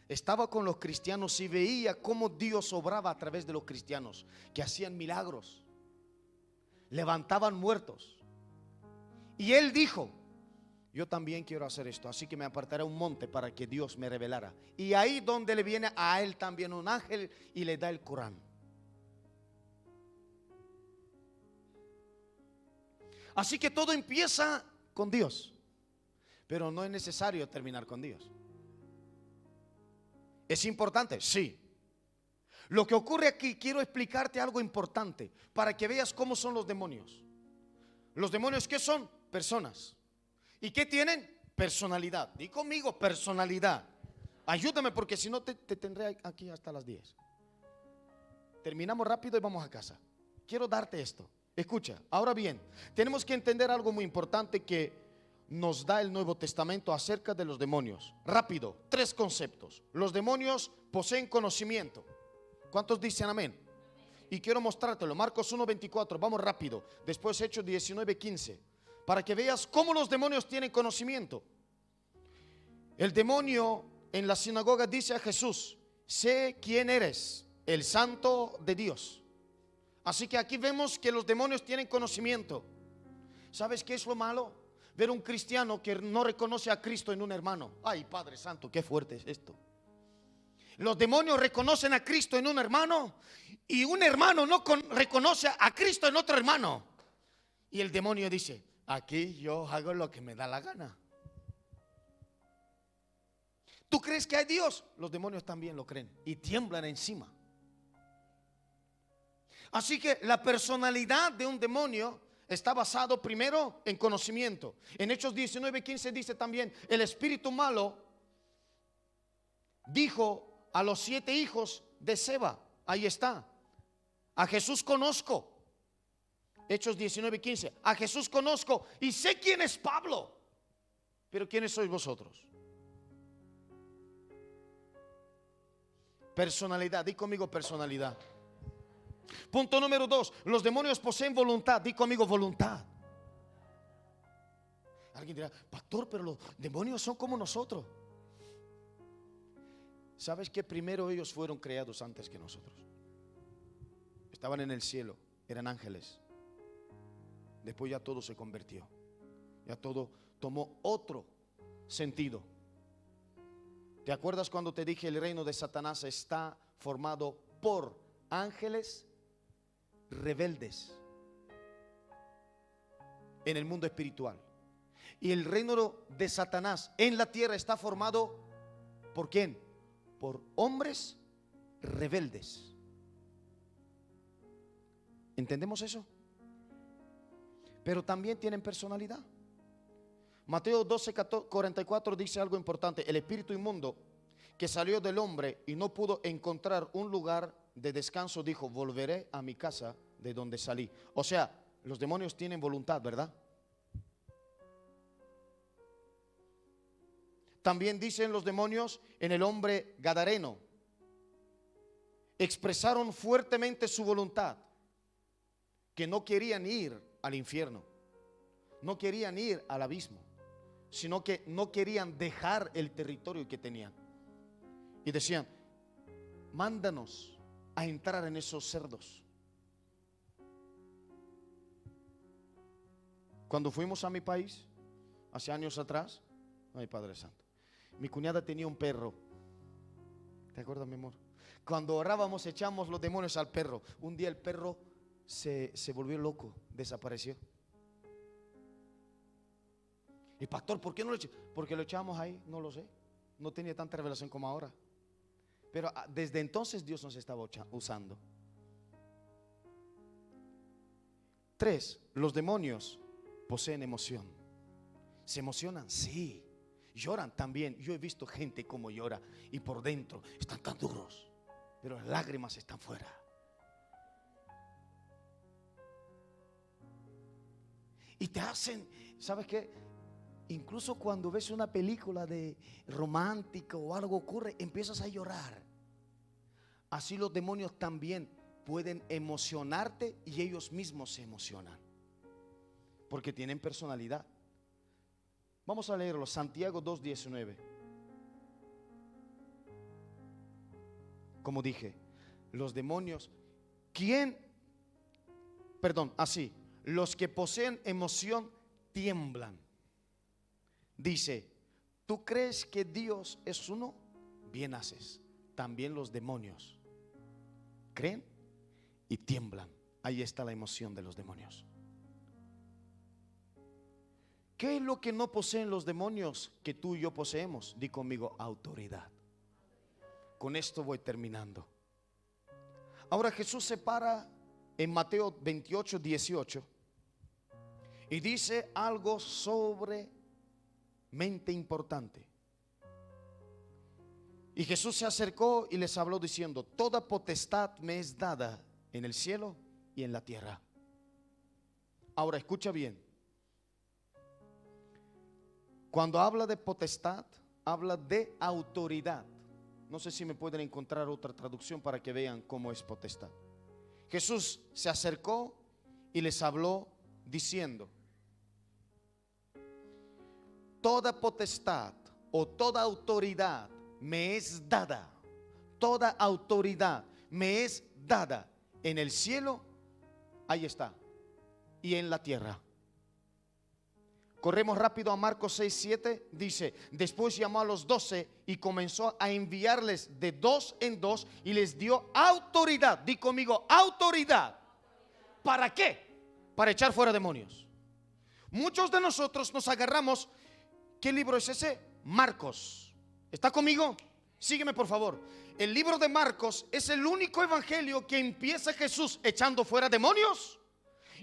S1: estaba con los cristianos y veía cómo Dios obraba a través de los cristianos, que hacían milagros, levantaban muertos. Y él dijo: yo también quiero hacer esto, así que me apartaré a un monte para que Dios me revelara. Y ahí donde le viene a él también un ángel y le da el Corán. Así que todo empieza con Dios, pero no es necesario terminar con Dios. ¿Es importante? Sí. Lo que ocurre aquí, quiero explicarte algo importante para que veas cómo son los demonios. Los demonios, ¿qué son? Personas. ¿Y qué tienen? Personalidad. Di conmigo, personalidad. Ayúdame porque si no te tendré aquí hasta las 10. Terminamos rápido y vamos a casa. Quiero darte esto. Escucha, ahora bien, tenemos que entender algo muy importante que nos da el Nuevo Testamento acerca de los demonios. Rápido, 3 conceptos. Los demonios poseen conocimiento. ¿Cuántos dicen amén? Y quiero mostrártelo. Marcos 1:24, vamos rápido. Después Hechos 19:15, para que veas cómo los demonios tienen conocimiento. El demonio en la sinagoga dice a Jesús: sé quién eres, el Santo de Dios. Así que aquí vemos que los demonios tienen conocimiento. ¿Sabes qué es lo malo? Ver un cristiano que no reconoce a Cristo en un hermano. Ay, Padre Santo, qué fuerte es esto. Los demonios reconocen a Cristo en un hermano y un hermano no reconoce a Cristo en otro hermano. Y el demonio dice: aquí yo hago lo que me da la gana. ¿Tú crees que hay Dios? Los demonios también lo creen y tiemblan encima. Así que la personalidad de un demonio está basado primero en conocimiento. En Hechos 19:15 dice también: el espíritu malo dijo a los 7 hijos de Seba, ahí está, a Jesús conozco. Hechos 19:15, a Jesús conozco y sé quién es Pablo, pero ¿quiénes sois vosotros? Personalidad, di conmigo personalidad. Punto número 2, los demonios poseen voluntad. Di conmigo voluntad. Alguien dirá: pastor, pero los demonios son como nosotros. ¿Sabes que primero ellos fueron creados antes que nosotros? estaban en el cielo, eran ángeles. Después ya todo se convirtió, ya todo tomó otro sentido. ¿Te acuerdas cuando te dije el reino de Satanás está formado por ángeles rebeldes en el mundo espiritual? Y el reino de Satanás en la tierra está formado ¿por quién? Por hombres rebeldes. ¿Entendemos eso? Pero también tienen personalidad. Mateo 12:44 dice algo importante. El espíritu inmundo que salió del hombre y no pudo encontrar un lugar de descanso, dijo: volveré a mi casa de donde salí. O sea, los demonios tienen voluntad, ¿verdad? También dicen los demonios en el hombre gadareno, expresaron fuertemente su voluntad, que no querían ir al infierno, no querían ir al abismo, sino que no querían dejar el territorio que tenían. Y decían: mándanos a entrar en esos cerdos. Cuando fuimos a mi país, hace años atrás, ay Padre Santo, mi cuñada tenía un perro. ¿Te acuerdas, mi amor? Cuando orábamos echamos los demonios al perro. Un día el perro se volvió loco, desapareció. Y pastor, ¿por qué no lo echamos? Porque lo echamos ahí, no lo sé. No tenía tanta revelación como ahora. Pero desde entonces Dios nos estaba usando. 3, los demonios poseen emoción. ¿Se emocionan? Sí. Lloran también. Yo he visto gente como llora y por dentro están tan duros, pero las lágrimas están fuera. Y te hacen, ¿sabes qué? Incluso cuando ves una película de romántica o algo ocurre, empiezas a llorar. Así los demonios también pueden emocionarte y ellos mismos se emocionan, porque tienen personalidad. Vamos a leerlo, Santiago 2:19. Como dije, los demonios, los que poseen emoción tiemblan. Dice: ¿tú crees que Dios es uno? Bien haces. También los demonios creen y tiemblan. Ahí está la emoción de los demonios. ¿Qué es lo que no poseen los demonios que tú y yo poseemos? Di conmigo: autoridad. Con esto voy terminando. Ahora Jesús se para en Mateo 28:18 y dice algo sobremente importante. Y Jesús se acercó y les habló diciendo: toda potestad me es dada en el cielo y en la tierra. Ahora escucha bien. Cuando habla de potestad, habla de autoridad. No sé si me pueden encontrar otra traducción para que vean cómo es potestad. Jesús se acercó y les habló diciendo: toda potestad o toda autoridad me es dada. Toda autoridad me es dada en el cielo, ahí está, y en la tierra. Corremos rápido a Marcos 6:7. Dice: después llamó a los 12 y comenzó a enviarles de 2 en 2 y les dio autoridad. Di conmigo: autoridad. ¿Para qué? Para echar fuera demonios. Muchos de nosotros nos agarramos. ¿Qué libro es ese? Marcos. ¿Está conmigo? Sígueme, por favor. El libro de Marcos es el único evangelio que empieza Jesús echando fuera demonios,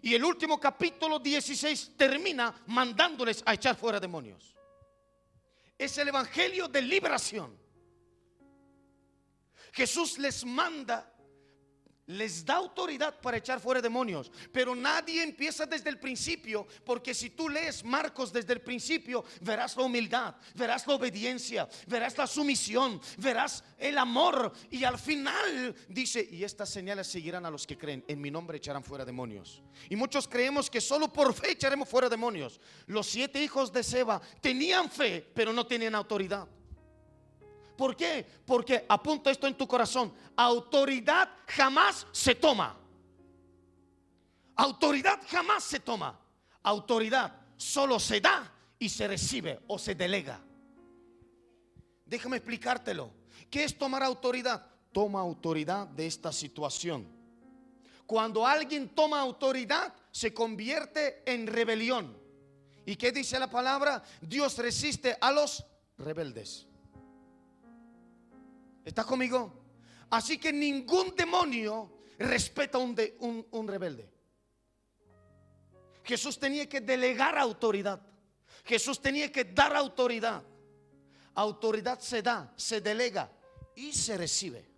S1: y el último capítulo 16 termina mandándoles a echar fuera demonios. Es el evangelio de liberación. Jesús les manda, les da autoridad para echar fuera demonios, pero nadie empieza desde el principio, porque si tú lees Marcos desde el principio, verás la humildad, verás la obediencia, verás la sumisión, verás el amor, y al final dice: y estas señales seguirán a los que creen, en mi nombre echarán fuera demonios. Y muchos creemos que solo por fe echaremos fuera demonios. Los 7 hijos de Seba tenían fe, pero no tenían autoridad. ¿Por qué? Porque, apunta esto en tu corazón, autoridad jamás se toma. Autoridad jamás se toma. Autoridad solo se da y se recibe o se delega. Déjame explicártelo. ¿Qué es tomar autoridad? Toma autoridad de esta situación. Cuando alguien toma autoridad, se convierte en rebelión. ¿Y qué dice la palabra? Dios resiste a los rebeldes. ¿Está conmigo? Así que ningún demonio respeta un rebelde. Jesús tenía que delegar autoridad. Jesús tenía que dar autoridad. Autoridad se da, se delega y se recibe.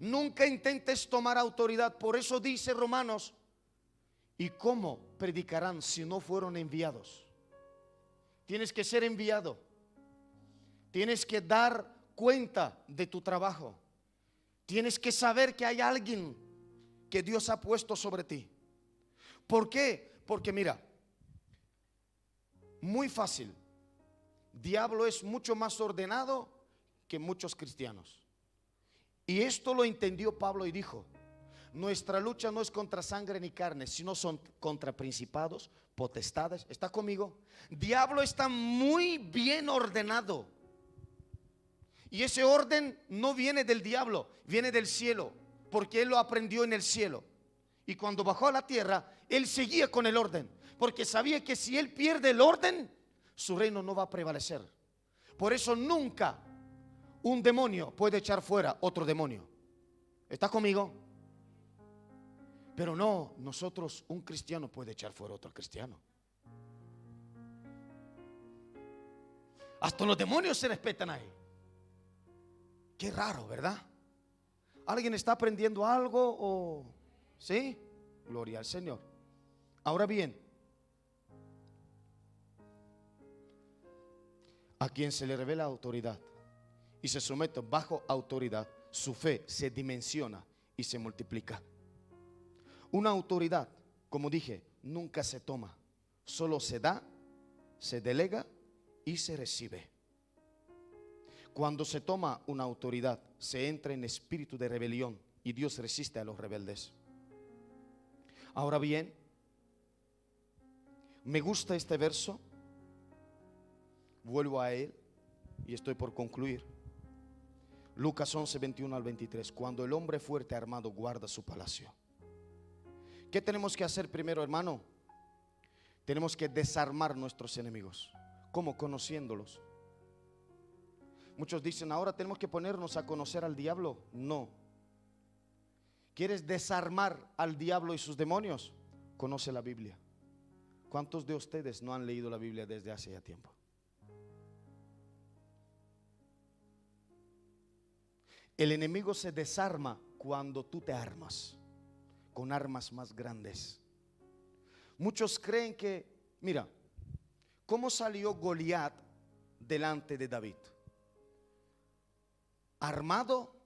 S1: Nunca intentes tomar autoridad. Por eso dice Romanos: ¿y cómo predicarán si no fueron enviados? Tienes que ser enviado. Tienes que dar cuenta de tu trabajo. Tienes que saber que hay alguien que Dios ha puesto sobre ti. ¿Por qué? Porque mira, muy fácil. Diablo es mucho más ordenado que muchos cristianos. Y esto lo entendió Pablo y dijo: nuestra lucha no es contra sangre ni carne, sino son contra principados, potestades. ¿Está conmigo? Diablo está muy bien ordenado. Y ese orden no viene del diablo, viene del cielo, porque él lo aprendió en el cielo. Y cuando bajó a la tierra, él seguía con el orden, porque sabía que si él pierde el orden, su reino no va a prevalecer. Por eso nunca un demonio puede echar fuera otro demonio. ¿Está conmigo? Pero no, nosotros, un cristiano puede echar fuera otro cristiano. Hasta los demonios se respetan ahí. Qué raro, ¿verdad? ¿Alguien está aprendiendo algo o sí? Gloria al Señor. Ahora bien, a quien se le revela autoridad y se somete bajo autoridad, su fe se dimensiona y se multiplica. Una autoridad, como dije, nunca se toma, solo se da, se delega y se recibe. Cuando se toma una autoridad, se entra en espíritu de rebelión y Dios resiste a los rebeldes. Ahora bien, me gusta este verso. Vuelvo a él y estoy por concluir. Lucas 11, 21 al 23. Cuando el hombre fuerte armado guarda su palacio. ¿Qué tenemos que hacer primero, hermano? Tenemos que desarmar nuestros enemigos. ¿Cómo? Conociéndolos. Muchos dicen: ahora tenemos que ponernos a conocer al diablo. No. ¿Quieres desarmar al diablo y sus demonios? Conoce la Biblia. ¿Cuántos de ustedes no han leído la Biblia desde hace ya tiempo? El enemigo se desarma cuando tú te armas con armas más grandes. Muchos creen que, mira, ¿cómo salió Goliat delante de David? Armado,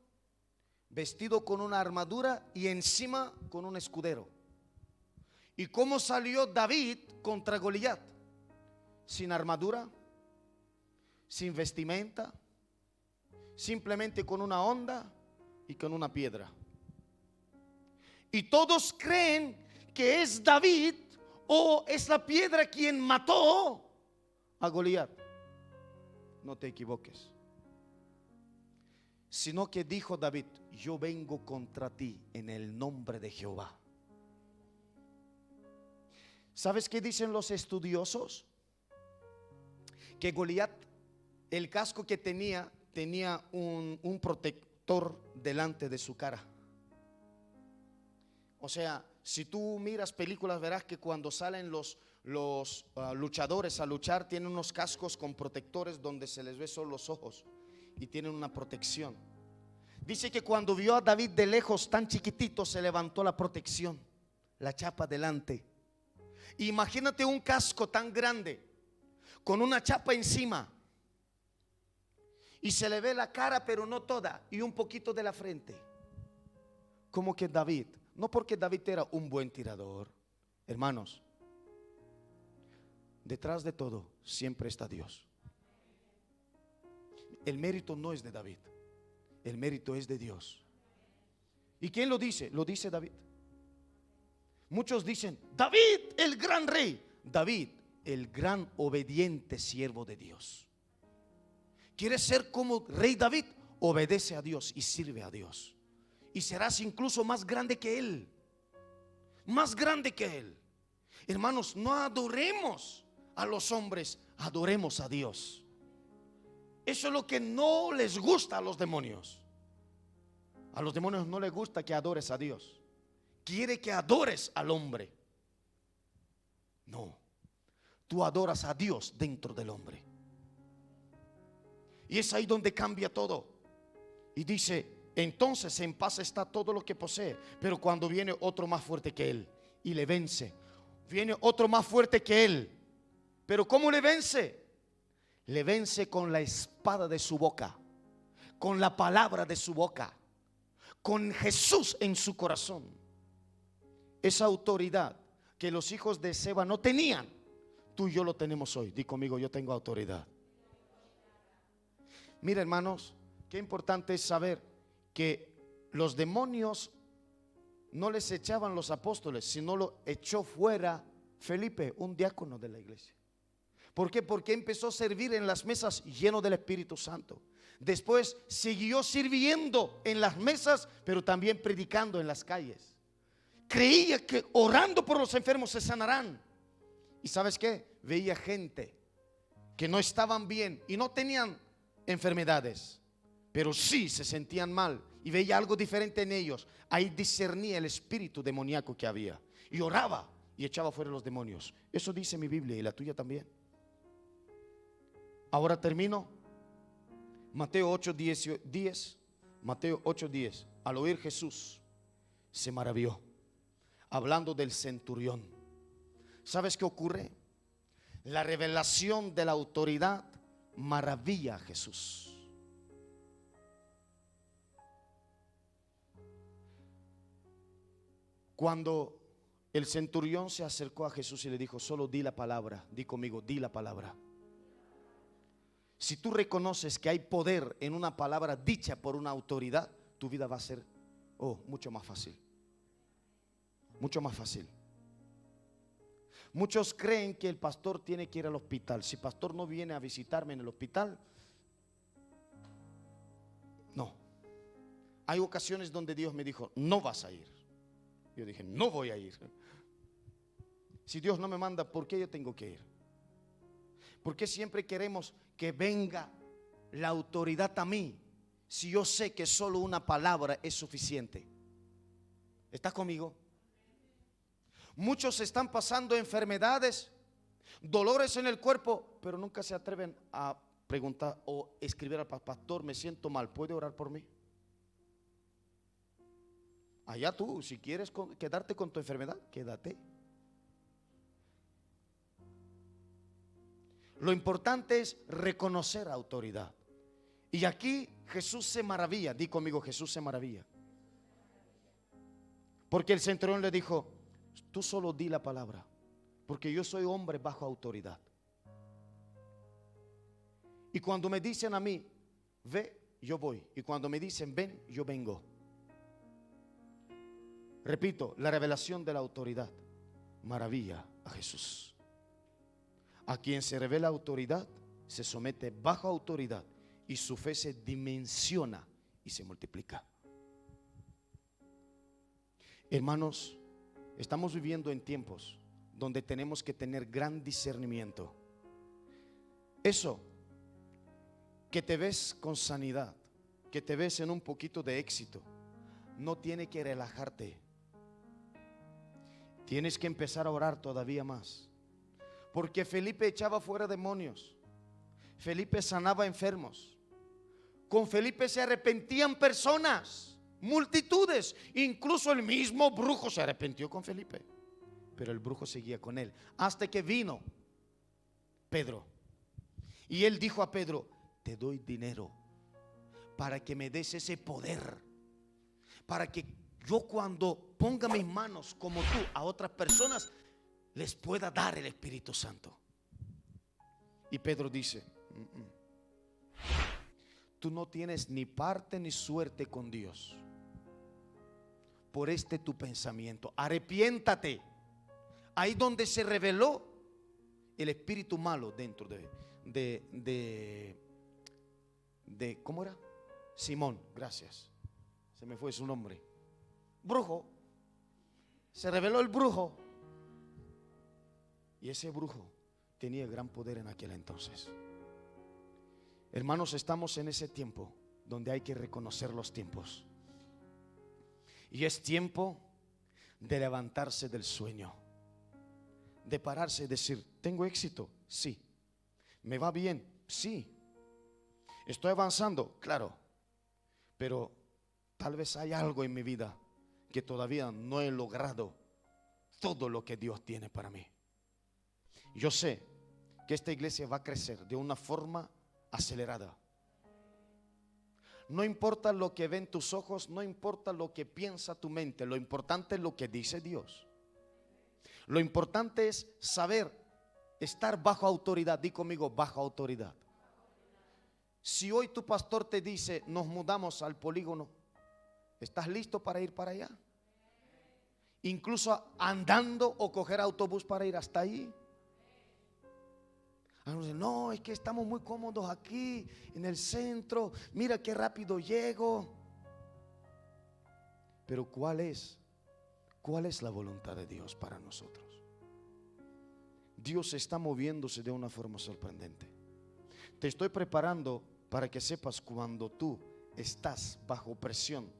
S1: vestido con una armadura y encima con un escudero. ¿Y cómo salió David contra Goliat? Sin armadura, sin vestimenta, simplemente con una honda y con una piedra. Y todos creen que es David o es la piedra quien mató a Goliat. No te equivoques. Sino que dijo David: yo vengo contra ti en el nombre de Jehová. ¿Sabes qué dicen los estudiosos? Que Goliat, el casco que tenía un protector delante de su cara. O sea, si tú miras películas, verás que cuando salen los luchadores a luchar, tienen unos cascos con protectores donde se les ve solo los ojos y tienen una protección. Dice que cuando vio a David de lejos, tan chiquitito, se levantó la protección, la chapa delante. Imagínate un casco tan grande con una chapa encima y se le ve la cara, pero no toda, y un poquito de la frente. Como que David, no porque David era un buen tirador, hermanos, detrás de todo siempre está Dios. El mérito no es de David, el mérito es de Dios. ¿Y quién lo dice? Lo dice David. Muchos dicen, David, el gran rey. David, el gran obediente siervo de Dios. ¿Quieres ser como rey David? Obedece a Dios y sirve a Dios, y serás incluso más grande que él. Más grande que él. Hermanos, no adoremos a los hombres, adoremos a Dios. Eso es lo que no les gusta a los demonios. A los demonios no les gusta que adores a Dios. Quiere que adores al hombre. No, tú adoras a Dios dentro del hombre. Y es ahí donde cambia todo. Y dice, entonces en paz está todo lo que posee. Pero cuando viene otro más fuerte que él y le vence, viene otro más fuerte que él. Pero ¿cómo le vence? Le vence con la espada de su boca, con la palabra de su boca, con Jesús en su corazón. Esa autoridad que los hijos de Seba no tenían, tú y yo lo tenemos hoy. Di conmigo, yo tengo autoridad. Mira, hermanos, qué importante es saber que los demonios no les echaban los apóstoles, sino lo echó fuera Felipe, un diácono de la iglesia. ¿Por qué? Porque empezó a servir en las mesas lleno del Espíritu Santo. Después siguió sirviendo en las mesas, pero también predicando en las calles. Creía que orando por los enfermos se sanarán. ¿Y sabes qué? Veía gente que no estaban bien y no tenían enfermedades, pero sí se sentían mal, y veía algo diferente en ellos. Ahí discernía el espíritu demoníaco que había y oraba y echaba fuera los demonios. Eso dice mi Biblia y la tuya también. Ahora termino. Mateo 8:10. Mateo 8:10. Al oír Jesús se maravilló, hablando del centurión. ¿Sabes qué ocurre? La revelación de la autoridad maravilla a Jesús. Cuando el centurión se acercó a Jesús y le dijo, solo di la palabra. Di conmigo, di la palabra. Si tú reconoces que hay poder en una palabra dicha por una autoridad, tu vida va a ser mucho más fácil. Mucho más fácil. Muchos creen que el pastor tiene que ir al hospital. Si el pastor no viene a visitarme en el hospital, no. Hay ocasiones donde Dios me dijo, no vas a ir. Yo dije, no voy a ir. Si Dios no me manda, ¿por qué yo tengo que ir? ¿Por qué siempre queremos que venga la autoridad a mí, si yo sé que solo una palabra es suficiente? ¿Estás conmigo? Muchos están pasando enfermedades, dolores en el cuerpo, pero nunca se atreven a preguntar o escribir al pastor, me siento mal, ¿puede orar por mí? Allá tú, si quieres quedarte con tu enfermedad, quédate. Lo importante es reconocer autoridad. Y aquí Jesús se maravilla. Di conmigo, Jesús se maravilla. Porque el centurión le dijo, tú solo di la palabra, porque yo soy hombre bajo autoridad. Y cuando me dicen a mí, ve, yo voy. Y cuando me dicen, ven, yo vengo. Repito, la revelación de la autoridad maravilla a Jesús. A quien se revela autoridad, se somete bajo autoridad y su fe se dimensiona y se multiplica. Hermanos, estamos viviendo en tiempos donde tenemos que tener gran discernimiento. Eso, que te ves con sanidad, que te ves en un poquito de éxito, no tiene que relajarte. Tienes que empezar a orar todavía más. Porque Felipe echaba fuera demonios, Felipe sanaba enfermos, con Felipe se arrepentían personas, multitudes. Incluso el mismo brujo se arrepintió con Felipe, pero el brujo seguía con él, hasta que vino Pedro. Y él dijo a Pedro, te doy dinero para que me des ese poder, para que yo cuando ponga mis manos como tú a otras personas, les pueda dar el Espíritu Santo. Y Pedro dice, tú no tienes ni parte ni suerte con Dios, por este tu pensamiento. Arrepiéntate. Ahí donde se reveló el espíritu malo dentro de ¿cómo era? Simón, gracias. Se me fue su nombre. Brujo. Se reveló el brujo. Y ese brujo tenía gran poder en aquel entonces. Hermanos, estamos en ese tiempo donde hay que reconocer los tiempos. Y es tiempo de levantarse del sueño, de pararse y decir: ¿tengo éxito? Sí. ¿Me va bien? Sí. ¿Estoy avanzando? Claro. Pero tal vez hay algo en mi vida que todavía no he logrado todo lo que Dios tiene para mí. Yo sé que esta iglesia va a crecer de una forma acelerada. No importa lo que ven tus ojos, no importa lo que piensa tu mente, lo importante es lo que dice Dios. Lo importante es saber estar bajo autoridad. Di conmigo: bajo autoridad. Si hoy tu pastor te dice: nos mudamos al polígono, ¿estás listo para ir para allá? Incluso andando o coger autobús para ir hasta ahí. No, es que estamos muy cómodos aquí en el centro. Mira qué rápido llego. Pero ¿cuál es la voluntad de Dios para nosotros? Dios está moviéndose de una forma sorprendente. Te estoy preparando para que sepas, cuando tú estás bajo presión,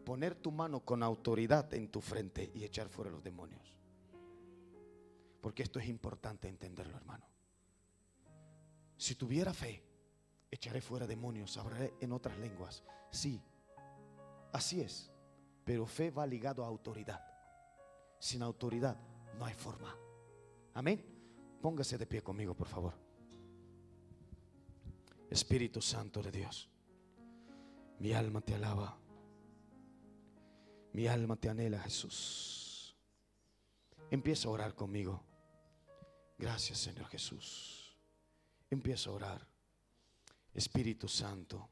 S1: poner tu mano con autoridad en tu frente y echar fuera los demonios. Porque esto es importante entenderlo, hermano. Si tuviera fe, echaré fuera demonios, hablaré en otras lenguas. Sí, así es. Pero fe va ligado a autoridad. Sin autoridad no hay forma. Amén. Póngase de pie conmigo, por favor. Espíritu Santo de Dios, mi alma te alaba. Mi alma te anhela, Jesús. Empieza a orar conmigo. Gracias, Señor Jesús. Empieza a orar. Espíritu Santo,